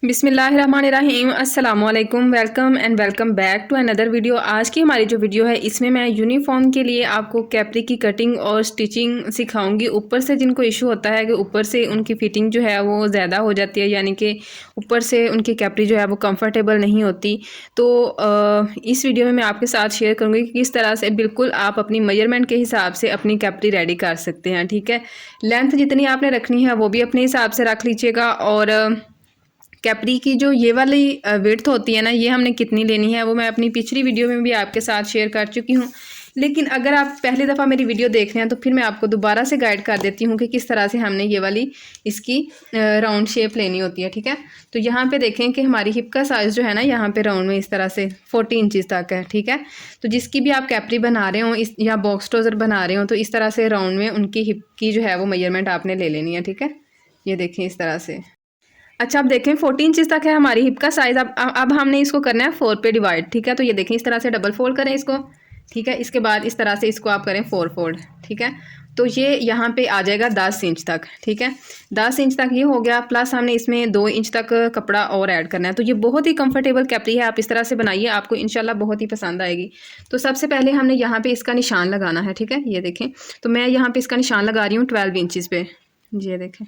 बिस्मिल्लाहिर्रहमानिर्रहीम अस्सलाम वालेकुम welcome back to another video. आज की हमारी जो वीडियो है इसमें मैं यूनिफॉर्म के लिए आपको कैपरी की कटिंग और स्टिचिंग सिखाऊंगी। ऊपर से जिनको इशू होता है कि ऊपर से उनकी फिटिंग जो है वो ज़्यादा हो जाती है, यानी कि ऊपर से उनकी कैपरी जो है वो कंफर्टेबल नहीं होती, तो इस वीडियो में मैं आपके साथ शेयर करूँगी कि किस तरह से बिल्कुल आप अपनी मेजरमेंट के हिसाब से अपनी कैपरी रेडी कर सकते हैं। ठीक है, लेंथ जितनी आपने रखनी है वो भी अपने हिसाब से रख लीजिएगा, और कैपरी की जो ये वाली विड्थ होती है ना, ये हमने कितनी लेनी है वो मैं अपनी पिछली वीडियो में भी आपके साथ शेयर कर चुकी हूँ। लेकिन अगर आप पहली दफ़ा मेरी वीडियो देख रहे हैं तो फिर मैं आपको दोबारा से गाइड कर देती हूँ कि किस तरह से हमने ये वाली इसकी राउंड शेप लेनी होती है। ठीक है, तो यहाँ पे देखें कि हमारी हिप का साइज़ जो है ना, यहाँ पे राउंड में इस तरह से 40 इंचज़ तक है। ठीक है, तो जिसकी भी आप कैपरी बना रहे हो इस या बॉक्स ट्राउज़र बना रहे हो तो इस तरह से राउंड में उनकी हिप की जो है वो मेजरमेंट आपने ले लेनी है। ठीक है, ये देखें इस तरह से। अच्छा, अब देखें 14 इंचज़ तक है हमारी हिप का साइज़। अब हमने इसको करना है 4 पे डिवाइड। ठीक है, तो ये देखें इस तरह से डबल फोल्ड करें इसको। ठीक है, इसके बाद इस तरह से इसको आप करें 4 फोल्ड। ठीक है, तो ये यहाँ पे आ जाएगा 10 इंच तक। ठीक है, 10 इंच तक ये हो गया, प्लस हमने इसमें 2 इंच तक कपड़ा और ऐड करना है। तो ये बहुत ही कंफर्टेबल कैपरी है, आप इस तरह से बनाइए, आपको इंशाल्लाह बहुत ही पसंद आएगी। तो सबसे पहले हमने यहाँ पे इसका निशान लगाना है। ठीक है, ये देखें, तो मैं यहाँ पे इसका निशान लगा रही हूँ 12 इंचज़ पे। ये देखें,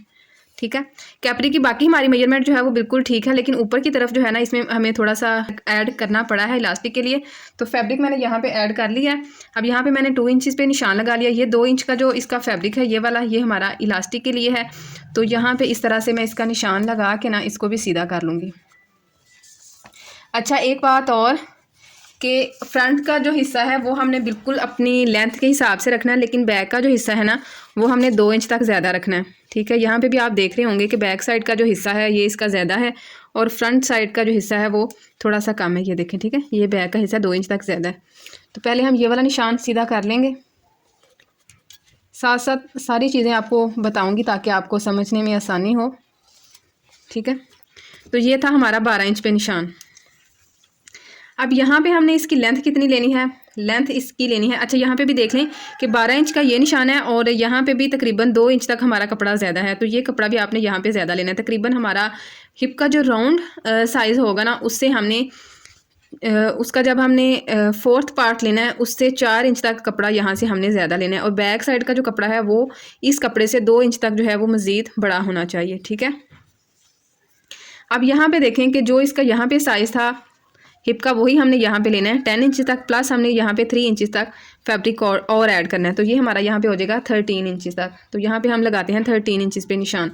ठीक है, कैपरी की बाकी हमारी मेजरमेंट जो है वो बिल्कुल ठीक है, लेकिन ऊपर की तरफ जो है ना इसमें हमें थोड़ा सा ऐड करना पड़ा है इलास्टिक के लिए। तो फैब्रिक मैंने यहाँ पे ऐड कर लिया है। अब यहाँ पे मैंने 2 इंचज़ पे निशान लगा लिया। ये 2 इंच का जो इसका फैब्रिक है ये वाला, ये हमारा इलास्टिक के लिए है। तो यहाँ पे इस तरह से मैं इसका निशान लगा के ना इसको भी सीधा कर लूँगी। अच्छा, एक बात और कि फ्रंट का जो हिस्सा है वो हमने बिल्कुल अपनी लेंथ के हिसाब से रखना है, लेकिन बैक का जो हिस्सा है ना वो हमने 2 इंच तक ज़्यादा रखना है। ठीक है, यहाँ पे भी आप देख रहे होंगे कि बैक साइड का जो हिस्सा है ये इसका ज़्यादा है और फ्रंट साइड का जो हिस्सा है वो थोड़ा सा कम है। ये देखें, ठीक है, ये बैक का हिस्सा 2 इंच तक ज़्यादा है। तो पहले हम ये वाला निशान सीधा कर लेंगे, साथ साथ सारी चीज़ें आपको बताऊँगी ताकि आपको समझने में आसानी हो। ठीक है, तो ये था हमारा 12 इंच पे निशान। अब यहाँ पे हमने इसकी लेंथ कितनी लेनी है, लेंथ इसकी लेनी है। अच्छा, यहाँ पे भी देख लें कि 12 इंच का ये निशान है और यहाँ पे भी तकरीबन 2 इंच तक हमारा कपड़ा ज़्यादा है, तो ये कपड़ा भी आपने यहाँ पे ज़्यादा लेना है। तकरीबन हमारा हिप का जो राउंड साइज़ होगा ना उससे हमने उसका जब हमने 4th पार्ट लेना है उससे 4 इंच तक कपड़ा यहाँ से हमने ज़्यादा लेना है, और बैक साइड का जो कपड़ा है वो इस कपड़े से 2 इंच तक जो है वो मज़ीद बड़ा होना चाहिए। ठीक है, अब यहाँ पे देखें कि जो इसका यहाँ पे साइज़ था हिप का वही हमने यहाँ पे लेना है 10 इंच तक, प्लस हमने यहाँ पे 3 इंच तक फैब्रिक और ऐड करना है। तो ये हमारा यहाँ पे हो जाएगा 13 इंच तक। तो यहाँ पे हम लगाते हैं 13 इंच पे निशान,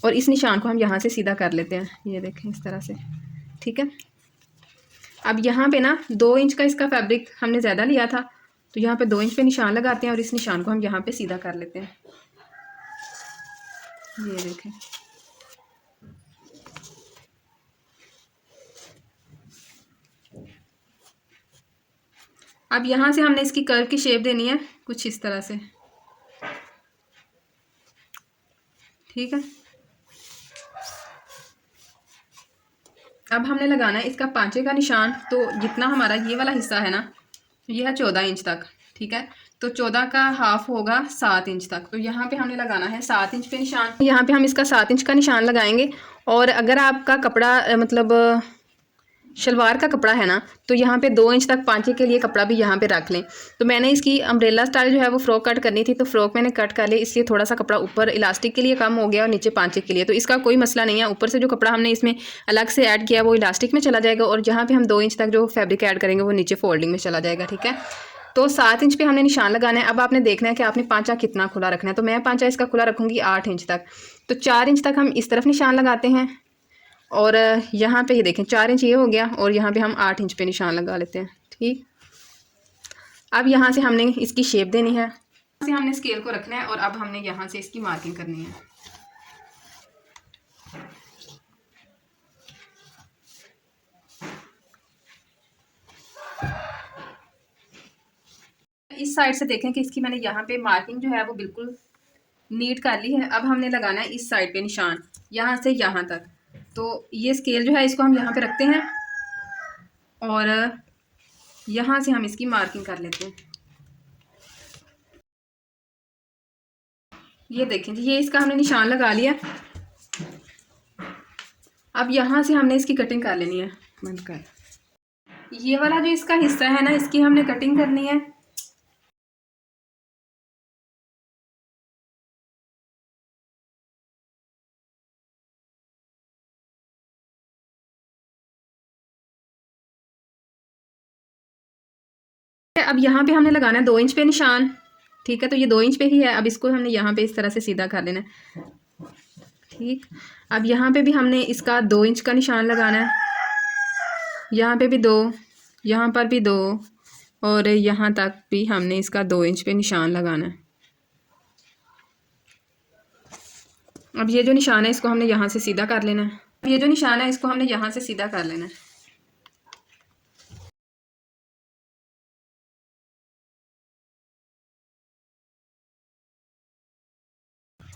और इस निशान को हम यहाँ से सीधा कर लेते हैं। ये देखें इस तरह से। ठीक है, अब यहाँ पे ना 2 इंच का इसका फैब्रिक हमने ज़्यादा लिया था, तो यहाँ पे 2 इंच पे निशान लगाते हैं और इस निशान को हम यहाँ पे सीधा कर लेते हैं। ये देखें, अब यहाँ से हमने इसकी कर्व की शेप देनी है कुछ इस तरह से। ठीक है, अब हमने लगाना है इसका पांचे का निशान। तो जितना हमारा ये वाला हिस्सा है ना ये है 14 इंच तक। ठीक है, तो 14 का हाफ होगा 7 इंच तक। तो यहाँ पे हमने लगाना है 7 इंच पे निशान। यहाँ पे हम इसका 7 इंच का निशान लगाएंगे, और अगर आपका कपड़ा मतलब शलवार का कपड़ा है ना तो यहाँ पे 2 इंच तक पांचे के लिए कपड़ा भी यहाँ पे रख लें। तो मैंने इसकी अम्ब्रेला स्टाइल जो है वो फ्रॉक कट करनी थी, तो फ्रॉक मैंने कट कर लिया, इसलिए थोड़ा सा कपड़ा ऊपर इलास्टिक के लिए कम हो गया और नीचे पांचे के लिए। तो इसका कोई मसला नहीं है, ऊपर से जो कपड़ा हमने इसमें अलग से ऐड किया वो इलास्टिक में चला जाएगा, और जहाँ पर हम 2 इंच तक जो फैब्रिक ऐड करेंगे वो नीचे फोल्डिंग में चला जाएगा। ठीक है, तो 7 इंच पे हमने निशान लगाना है। अब आपने देखना है कि आपने पांचा कितना खुला रखना है। तो मैं पांचा इसका खुला रखूँगी 8 इंच तक। तो 4 इंच तक हम इस तरफ निशान लगाते हैं, और यहाँ पे ये देखें 4 इंच ये हो गया, और यहाँ पे हम 8 इंच पे निशान लगा लेते हैं। ठीक, अब यहाँ से हमने इसकी शेप देनी है, यहाँ से हमने स्केल को रखना है, और अब हमने यहाँ से इसकी मार्किंग करनी है। इस साइड से देखें कि इसकी मैंने यहाँ पे मार्किंग जो है वो बिल्कुल नीट कर ली है। अब हमने लगाना है इस साइड पे निशान, यहाँ से यहाँ तक। तो ये स्केल जो है इसको हम यहाँ पे रखते हैं, और यहाँ से हम इसकी मार्किंग कर लेते हैं। ये देखें जी, ये इसका हमने निशान लगा लिया। अब यहाँ से हमने इसकी कटिंग कर लेनी है। बंद कर। ये वाला जो इसका हिस्सा है ना, इसकी हमने कटिंग करनी है। अब यहाँ पे हमने लगाना है 2 इंच पे निशान, ठीक है। तो ये 2 इंच पे ही है। अब इसको हमने यहाँ पे इस तरह से सीधा कर लेना है, ठीक। अब यहाँ पे भी हमने इसका 2 इंच का निशान लगाना है, यहाँ पे भी 2, यहाँ पर भी 2, और यहाँ तक भी हमने इसका 2 इंच पे निशान लगाना है। अब ये जो निशान है इसको हमने यहाँ से सीधा कर लेना है। ये जो निशान है इसको हमने यहाँ से सीधा कर लेना है।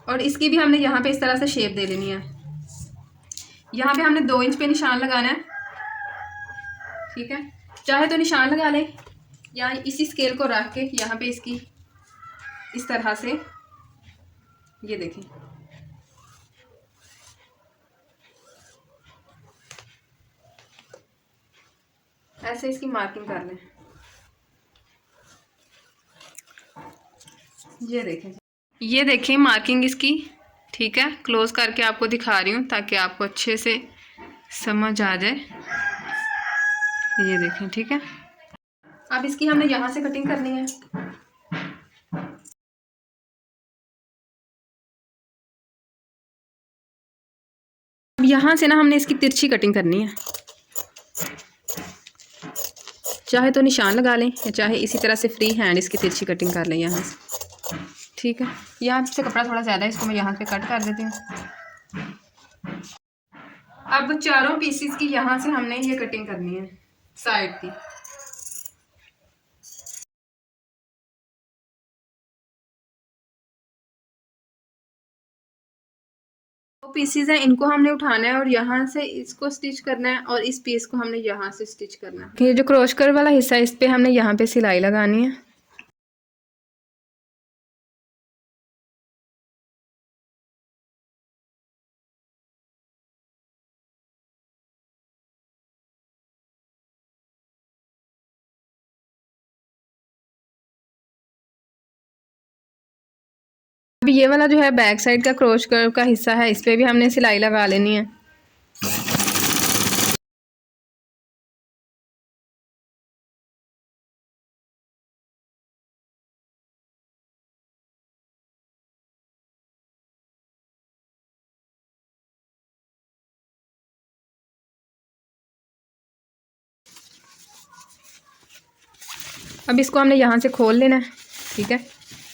और इसकी भी हमने यहाँ पे इस तरह से शेप दे लेनी है। यहाँ पे हमने 2 इंच पे निशान लगाना है, ठीक है। चाहे तो निशान लगा लें या इसी स्केल को रख के यहाँ पे इसकी इस तरह से, ये देखें, ऐसे इसकी मार्किंग कर लें। ये देखें मार्किंग इसकी, ठीक है। क्लोज करके आपको दिखा रही हूँ ताकि आपको अच्छे से समझ आ जाए। ये देखें, ठीक है। अब इसकी हमने यहाँ से कटिंग करनी है। अब यहाँ से ना हमने इसकी तिरछी कटिंग करनी है। चाहे तो निशान लगा लें या चाहे इसी तरह से फ्री हैंड इसकी तिरछी कटिंग कर लें यहाँ से, ठीक है। यहाँ से कपड़ा थोड़ा ज़्यादा है, इसको मैं यहाँ पे कट कर देती हूँ। अब चारों पीसीस की यहाँ से हमने ये कटिंग करनी है साइड की। दो पीसीस हैं, इनको हमने उठाना है और यहाँ से इसको स्टिच करना है और इस पीस को हमने यहाँ से स्टिच करना है। ये जो क्रॉस कर वाला हिस्सा है इस पे हमने यहाँ पे सिलाई लगानी है। अभी ये वाला जो है बैक साइड का क्रॉस कर्व का हिस्सा है, इस पे भी हमने सिलाई लगा लेनी है। अब इसको हमने यहाँ से खोल लेना है, ठीक है।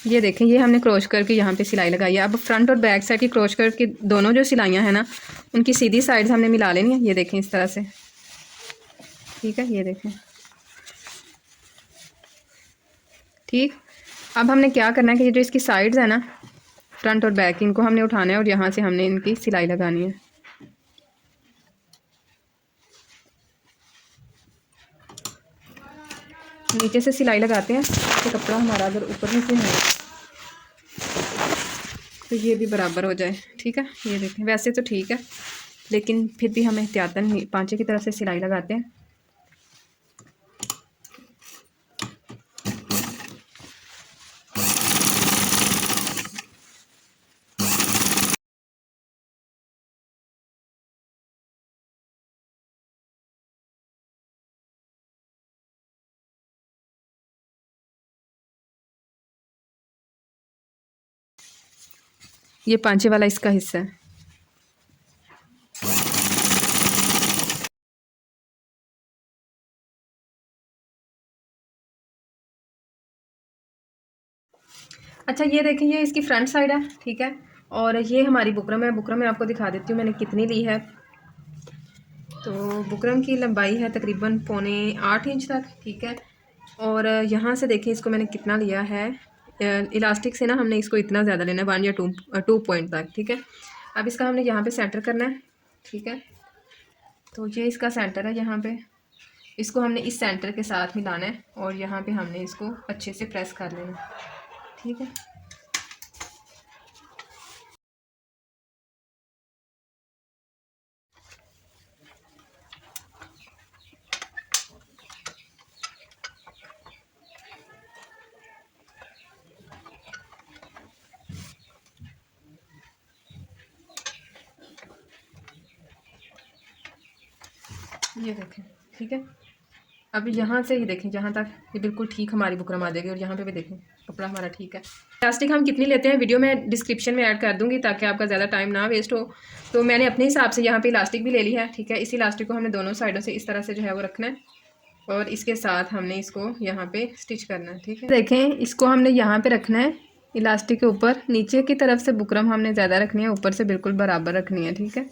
ये देखें, ये हमने क्रॉस करके यहाँ पे सिलाई लगाई है। अब फ्रंट और बैक साइड की क्रॉस करके दोनों जो सिलाइयाँ हैं ना, उनकी सीधी साइड्स हमने मिला लेनी है। ये देखें इस तरह से, ठीक है। ये देखें, ठीक। अब हमने क्या करना है कि ये जो इसकी साइड्स है ना, फ्रंट और बैक, इनको हमने उठाना है और यहाँ से हमने इनकी सिलाई लगानी है। नीचे से सिलाई लगाते हैं तो कपड़ा हमारा अगर ऊपर नीचे है तो ये भी बराबर हो जाए, ठीक है। ये देखें, वैसे तो ठीक है लेकिन फिर भी हम एहतियातन पांचे की तरफ से सिलाई लगाते हैं। ये पांचे वाला इसका हिस्सा है। अच्छा, ये देखें, ये इसकी फ्रंट साइड है, ठीक है। और ये हमारी बुकरम है। बुकरम मैं आपको दिखा देती हूँ मैंने कितनी ली है। तो बुकरम की लंबाई है तकरीबन 7.25 इंच तक, ठीक है। और यहाँ से देखें इसको मैंने कितना लिया है। इलास्टिक से ना हमने इसको इतना ज़्यादा लेना है, 1 या 2 पॉइंट तक, ठीक है। अब इसका हमने यहाँ पे सेंटर करना है, ठीक है। तो ये इसका सेंटर है यहाँ पे, इसको हमने इस सेंटर के साथ मिलाना है और यहाँ पे हमने इसको अच्छे से प्रेस कर लेना है, ठीक है। ये देखें, ठीक है। अब यहाँ से ये देखें, जहाँ तक ये बिल्कुल ठीक हमारी बुकरम आ जाएगी, और यहाँ पे भी देखें कपड़ा हमारा ठीक है। इलास्टिक हम कितनी लेते हैं वीडियो में डिस्क्रिप्शन में ऐड कर दूँगी, ताकि आपका ज़्यादा टाइम ना वेस्ट हो। तो मैंने अपने हिसाब से यहाँ पे इलास्टिक भी ले ली है, ठीक है। इस इलास्टिक को हमने दोनों साइडों से इस तरह से जो है वो रखना है, और इसके साथ हमने इसको यहाँ पे स्टिच करना है, ठीक है। देखें, इसको हमने यहाँ पे रखना है इलास्टिक के ऊपर। नीचे की तरफ से बुकरम हमने ज़्यादा रखनी है, ऊपर से बिल्कुल बराबर रखनी है, ठीक है।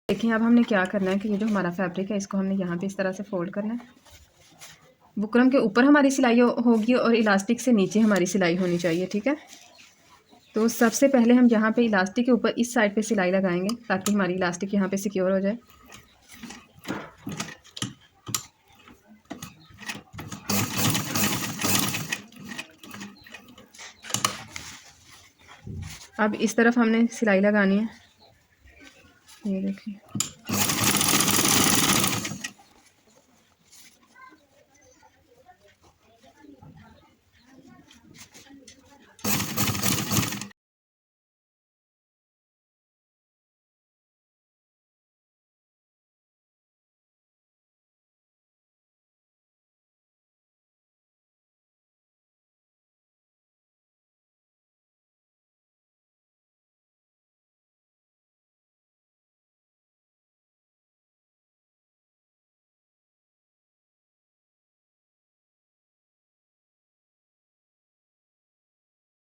देखिए, अब हमने क्या करना है कि ये जो हमारा फैब्रिक है, इसको हमने यहाँ पे इस तरह से फोल्ड करना है। बुकरम के ऊपर हमारी सिलाई होगी, और इलास्टिक से नीचे हमारी सिलाई होनी चाहिए, ठीक है। तो सबसे पहले हम यहाँ पे इलास्टिक के ऊपर इस साइड पे सिलाई लगाएंगे, ताकि हमारी इलास्टिक यहाँ पे सिक्योर हो जाए। अब इस तरफ हमने सिलाई लगानी है, ये देखिए।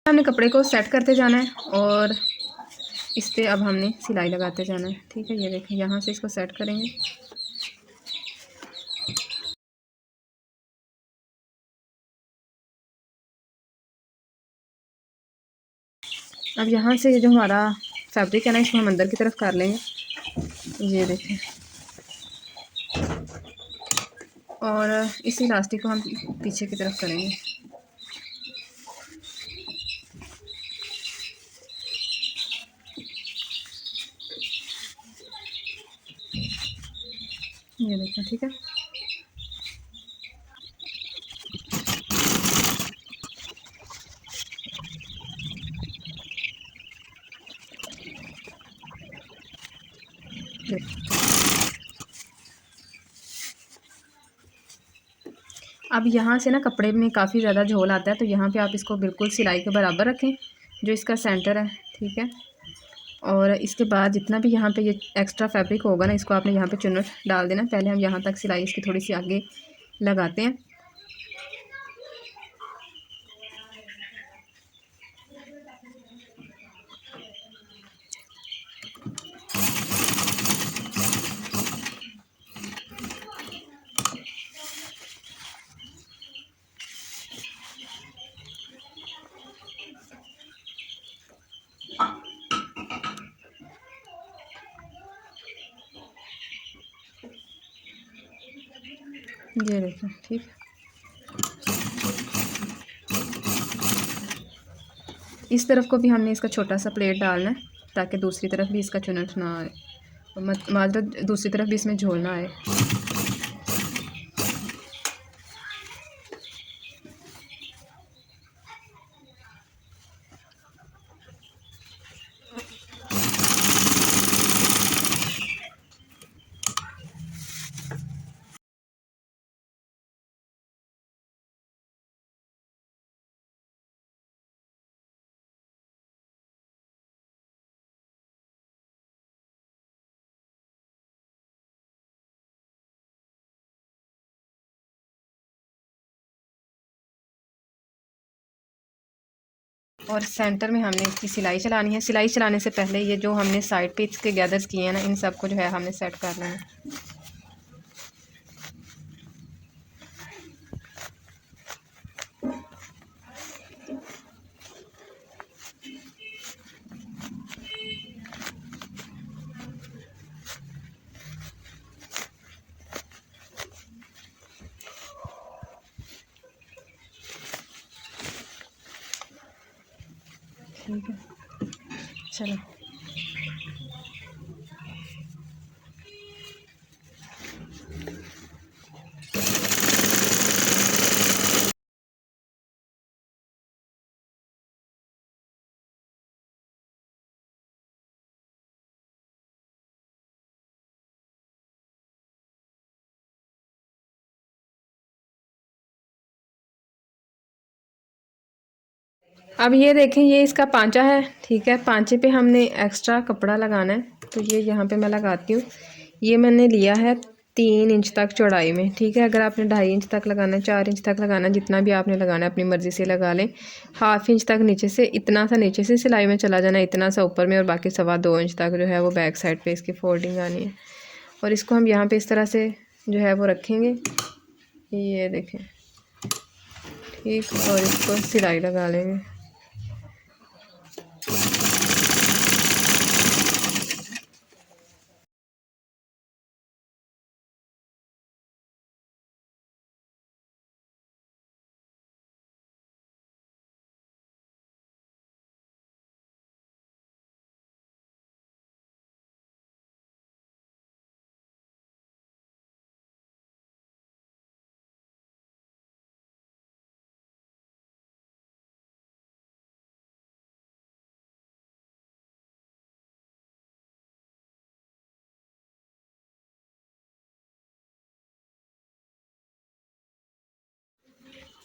हमने कपड़े को सेट करते जाना है, और इस पर अब हमने सिलाई लगाते जाना है, ठीक है। ये देखिए, यहाँ से इसको सेट करेंगे। अब यहाँ से जो हमारा फैब्रिक है ना, इसको हम अंदर की तरफ कर लेंगे, ये देखें। और इस इलास्टिक को हम पीछे की तरफ करेंगे। ये देखें, ठीक है। अब यहाँ से ना कपड़े में काफ़ी ज़्यादा झोल आता है, तो यहाँ पे आप इसको बिल्कुल सिलाई के बराबर रखें, जो इसका सेंटर है, ठीक है। और इसके बाद जितना भी यहाँ पे ये एक्स्ट्रा फैब्रिक होगा ना, इसको आपने यहाँ पे चुन्नट डाल देना। पहले हम यहाँ तक सिलाई इसकी थोड़ी सी आगे लगाते हैं। ये देखें, ठीक है। इस तरफ को भी हमने इसका छोटा सा प्लेट डालना है, ताकि दूसरी तरफ भी इसका चुन्नट ना आए, माजरत दूसरी तरफ भी इसमें झोल ना आए। और सेंटर में हमने इसकी सिलाई चलानी है। सिलाई चलाने से पहले ये जो हमने साइड पे इसके गैदर्स किए हैं ना, इन सबको जो है हमने सेट कर लेना है। ठीक है, चलो। अब ये देखें, ये इसका पांचा है, ठीक है। पांचे पे हमने एक्स्ट्रा कपड़ा लगाना है, तो ये यहाँ पे मैं लगाती हूँ। ये मैंने लिया है 3 इंच तक चौड़ाई में, ठीक है। अगर आपने 2.5 इंच तक लगाना है, 4 इंच तक लगाना है, जितना भी आपने लगाना है अपनी मर्ज़ी से लगा लें। 1/2 इंच तक नीचे से, इतना सा नीचे से सिलाई में चला जाना, इतना सा ऊपर में, और बाकी 2.25 इंच तक जो है वो बैक साइड पे इसकी फोल्डिंग आनी है। और इसको हम यहाँ पे इस तरह से जो है वो रखेंगे, ये देखें, ठीक। और इसको सिलाई लगा लेंगे।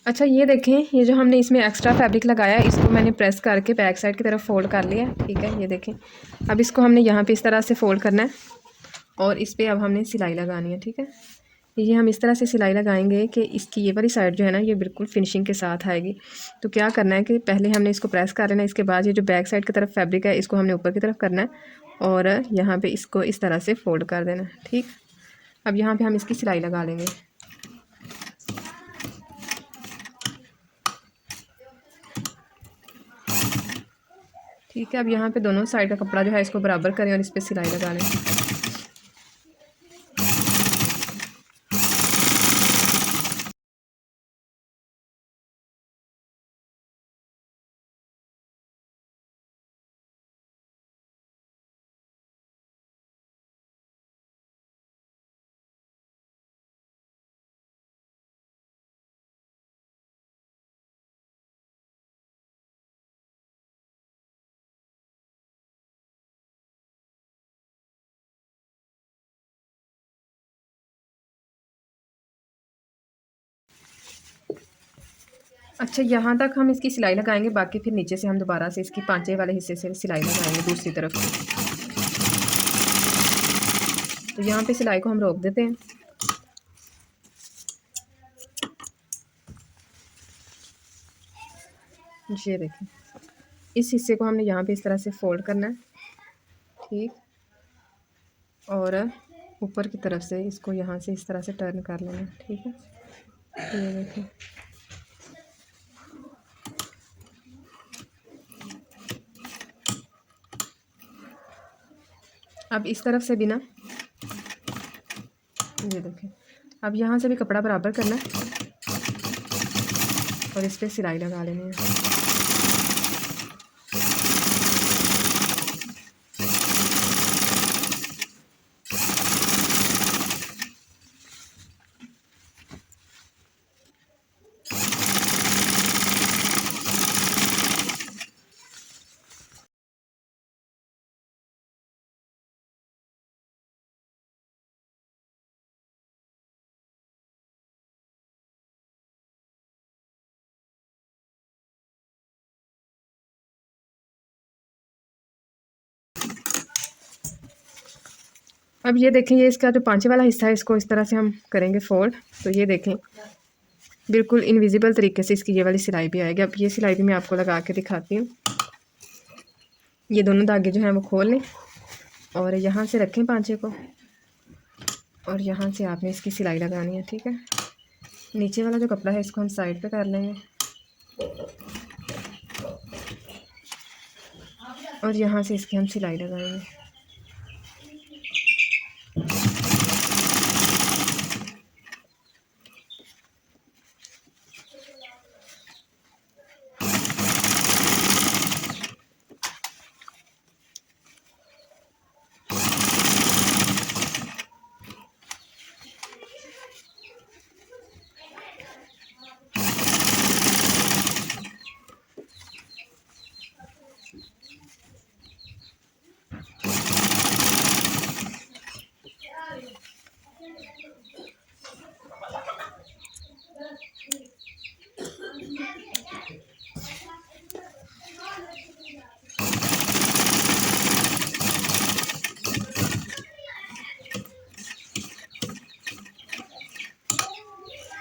अच्छा, ये देखें, ये जो हमने इसमें एक्स्ट्रा फैब्रिक लगाया है, इसको मैंने प्रेस करके बैक साइड की तरफ फोल्ड कर लिया है, ठीक है। ये देखें, अब इसको हमने यहाँ पे इस तरह से फोल्ड करना है, और इस पर अब हमने सिलाई लगानी है, ठीक है। ये हम इस तरह से सिलाई लगाएंगे कि इसकी ये वाली साइड जो है ना, ये बिल्कुल फिनिशिंग के साथ आएगी। तो क्या करना है कि पहले हमने इसको प्रेस कर लेना है, इसके बाद ये जो बैक साइड की तरफ फैब्रिक है, इसको हमने ऊपर की तरफ करना है, और यहाँ पर इसको इस तरह से फोल्ड कर देना है, ठीक। अब यहाँ पर हम इसकी सिलाई लगा लेंगे। ठीक है, अब यहाँ पे दोनों साइड का कपड़ा जो है इसको बराबर करें और इस पर सिलाई लगा लें। अच्छा, यहाँ तक हम इसकी सिलाई लगाएंगे, बाकी फिर नीचे से हम दोबारा से इसकी पांचे वाले हिस्से से सिलाई लगाएंगे दूसरी तरफ से। तो यहाँ पे सिलाई को हम रोक देते हैं। ये देखें, इस हिस्से को हमने यहाँ पे इस तरह से फोल्ड करना है, ठीक। और ऊपर की तरफ से इसको यहाँ से इस तरह से टर्न कर लेना है, ठीक है। ये देखें, अब इस तरफ से भी ना, ये देखें, अब यहाँ से भी कपड़ा बराबर करना है और इस पर सिलाई लगा लेनी है। अब ये देखें, ये इसका जो पांचे वाला हिस्सा है, इसको इस तरह से हम करेंगे फोल्ड। तो ये देखें, बिल्कुल इनविजिबल तरीके से इसकी ये वाली सिलाई भी आएगी। अब ये सिलाई भी मैं आपको लगा के दिखाती हूँ। ये दोनों धागे जो हैं वो खोल लें और यहाँ से रखें पांचे को, और यहाँ से आपने इसकी सिलाई लगानी है, ठीक है। नीचे वाला जो कपड़ा है इसको हम साइड पे कर लेंगे, और यहाँ से इसकी हम सिलाई लगाएंगे।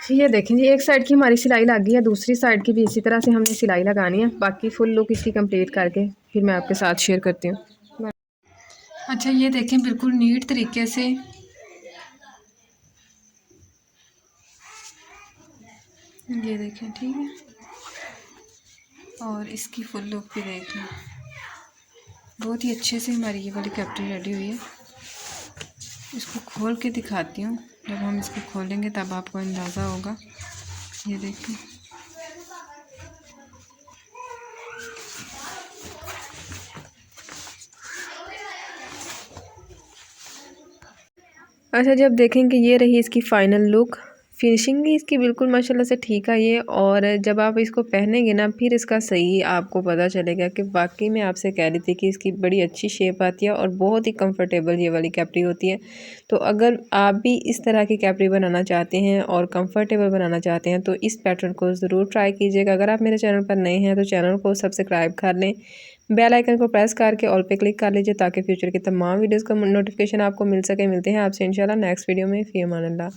ये देखें जी, एक साइड की हमारी सिलाई लग गई है, दूसरी साइड की भी इसी तरह से हमने सिलाई लगानी है। बाकी फुल लुक इसकी कंप्लीट करके फिर मैं आपके साथ शेयर करती हूँ। अच्छा ये देखें, बिल्कुल नीट तरीके से ये देखें, ठीक है। और इसकी फुल लुक भी देख लें, बहुत ही अच्छे से हमारी ये वाली कैप्री रेडी हुई है। इसको खोल के दिखाती हूँ, जब हम इसको खोलेंगे तब आपको अंदाज़ा होगा। ये देखें, अच्छा जब देखेंगे ये रही इसकी फ़ाइनल लुक। फिनिशिंग भी इसकी बिल्कुल माशाल्लाह से ठीक आई है। और जब आप इसको पहनेंगे ना, फिर इसका सही आपको पता चलेगा कि वाकई में आपसे कह रही थी कि इसकी बड़ी अच्छी शेप आती है और बहुत ही कंफर्टेबल ये वाली कैप्री होती है। तो अगर आप भी इस तरह की कैप्री बनाना चाहते हैं और कंफर्टेबल बनाना चाहते हैं तो इस पैटर्न को ज़रूर ट्राई कीजिएगा। अगर आप मेरे चैनल पर नए हैं तो चैनल को सब्सक्राइब कर लें, बेल आइकन को प्रेस करके ऑल पे क्लिक कर लीजिए ताकि फ्यूचर की तमाम वीडियोस का नोटिफिकेशन आपको मिल सके। मिलते हैं आपसे इंशाल्लाह नेक्स्ट वीडियो में। फ़ी अमान अल्लाह।